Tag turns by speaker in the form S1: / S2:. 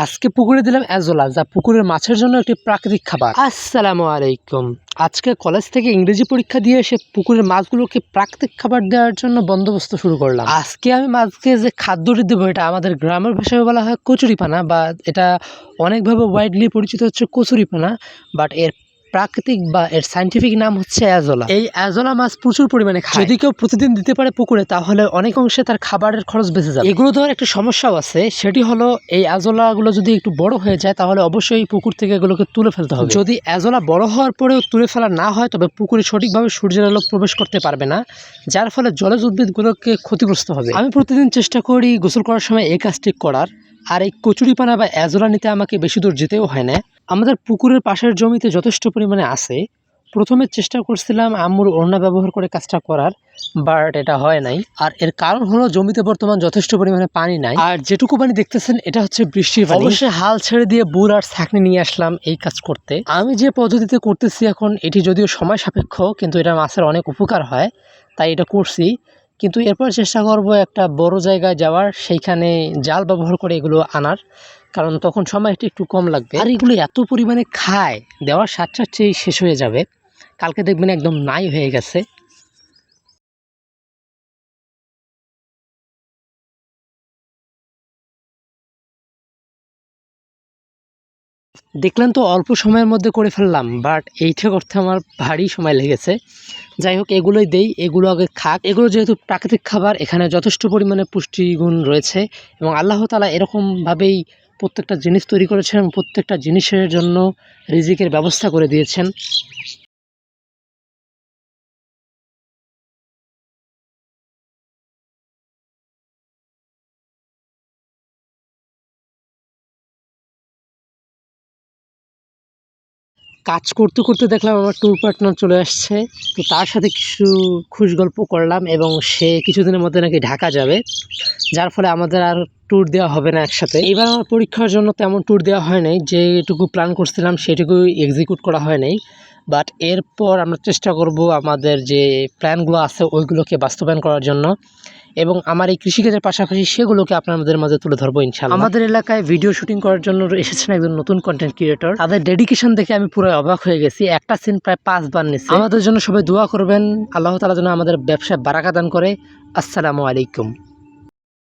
S1: আজকে পুকুরে দিলাম অ্যাজোলা, যা পুকুরের মাছের জন্য একটি প্রাকৃতিক খাবার। আসসালামু আলাইকুম। আজকে কলেজ থেকে ইংরেজি পরীক্ষা দিয়ে এসে পুকুরের মাছগুলোকে প্রাকৃতিক খাবার দেওয়ার জন্য বন্দোবস্ত শুরু করলাম। আজকে আমি মাছকে যে খাদ্যটি দেবো, এটা আমাদের গ্রামের ভাষায় বলা হয় কচুরিপানা, বা এটা অনেকভাবে ওয়াইডলি পরিচিত হচ্ছে কচুরিপানা, বাট এর প্রাকৃতিক বা এর সাইন্টিফিক নাম হচ্ছে অ্যাজোলা। এই অ্যাজোলা মাছ প্রচুর পরিমাণে খায়। যদি কেউ প্রতিদিন দিতে পারে পুকুরে, তাহলে অনেক অংশে তার খাবারের খরচ বেঁচে যাবে। এগুলো দেওয়ার একটা সমস্যাও আছে, সেটি হলো এই অ্যাজোলাগুলো যদি একটু বড় হয়ে যায়, তাহলে অবশ্যই পুকুর থেকে এগুলোকে তুলে ফেলতে হবে। যদি অ্যাজোলা বড় হওয়ার পরেও তুলে ফেলা না হয়, তবে পুকুরে সঠিকভাবে সূর্যের আলো প্রবেশ করতে পারবে না, যার ফলে জলজ উদ্ভিদগুলোকে ক্ষতিগ্রস্ত হবে। আমি প্রতিদিন চেষ্টা করি গোসল করার সময় এই কাজটি করার, আর এই কচুরিপানা বা অ্যাজোলা নিতে আমাকে বেশি দূর যেতেও হয় না। আমাদের পুকুরের পাশের জমিতে যথেষ্ট পরিমাণে আছে। প্রথমে চেষ্টা করছিলাম আম্মুর ওড়না ব্যবহার করে কাজটা করার, বাট এটা হয় নাই। আর এর কারণ হলো জমিতে বর্তমান যথেষ্ট পরিমাণে পানি নাই, আর যেটুকু পানি দেখতেছেন এটা হচ্ছে বৃষ্টির পানি। অবশ্যই হাল ছেড়ে দিয়ে বুর আর ছাঁকনি নিয়ে আসলাম এই কাজ করতে। আমি যে পদ্ধতিতে করতেছি এখন, এটি যদিও সময় সাপেক্ষ, কিন্তু এটা মাছের অনেক উপকার হয়, তাই এটা করছি। কিন্তু এরপর চেষ্টা করব একটা বড় জায়গায় যাওয়ার, সেইখানে জাল ব্যবহার করে এগুলো আনার, কারণ তখন সময়টা একটু কম লাগবে। আর এগুলো এত পরিমাণে খায়, দেওয়ার সাথে সাথেই শেষ হয়ে যাবে। কালকে দেখবেন একদম নাই হয়ে গেছে। দেখলেন তো, অল্প সময়ের মধ্যে করে ফেললাম, বাট এইটা করতে আমার ভারী সময় লেগেছে। যাই হোক, এগুলোই দেই, এগুলো আগে খাক। এগুলো যেহেতু প্রাকৃতিক খাবার, এখানে যথেষ্ট পরিমাণে পুষ্টিগুণ রয়েছে, এবং আল্লাহ তাআলা এরকমভাবেই প্রত্যেকটা জিনিস তৈরি করেছেন এবং প্রত্যেকটা জিনিসের জন্য রিজিকের ব্যবস্থা করে দিয়েছেন। কাজ করতে করতে দেখলাম আমার ট্যুর পার্টনার চলে আসছে, তো তার সাথে কিছু খুশ গল্প করলাম, এবং সে কিছুদিনের মধ্যে নাকি ঢাকা যাবে, যার ফলে আমাদের আর ট্যুর দেওয়া হবে না একসাথে। এবার আমার পরীক্ষার জন্য তেমন ট্যুর দেওয়া হয় নাই, যেটুকু প্ল্যান করছিলাম সেটুকুই এক্সিকিউট করা হয় নাই। বাট এরপর আমরা চেষ্টা করব আমাদের যে প্ল্যানগুলো আছে ওইগুলোকে বাস্তবায়ন করার জন্য, এবং আমার এই কৃষিকাজের পাশাপাশি সেগুলোকে আপনাদের মাঝে তুলে ধরবো ইনশাআল্লাহ। আমাদের এলাকায় ভিডিও শুটিং করার জন্য এসেছেন একজন নতুন কন্টেন্ট ক্রিয়েটর। তাদের ডেডিকেশন দেখে আমি পুরো অবাক হয়ে গেছি। একটা সিন প্রায় 5 বার নিচ্ছে। আমাদের জন্য সবাই দোয়া করবেন, আল্লাহ তাআলা যেন আমাদের ব্যবসায় বারাকা দান করে। আসসালামু আলাইকুম।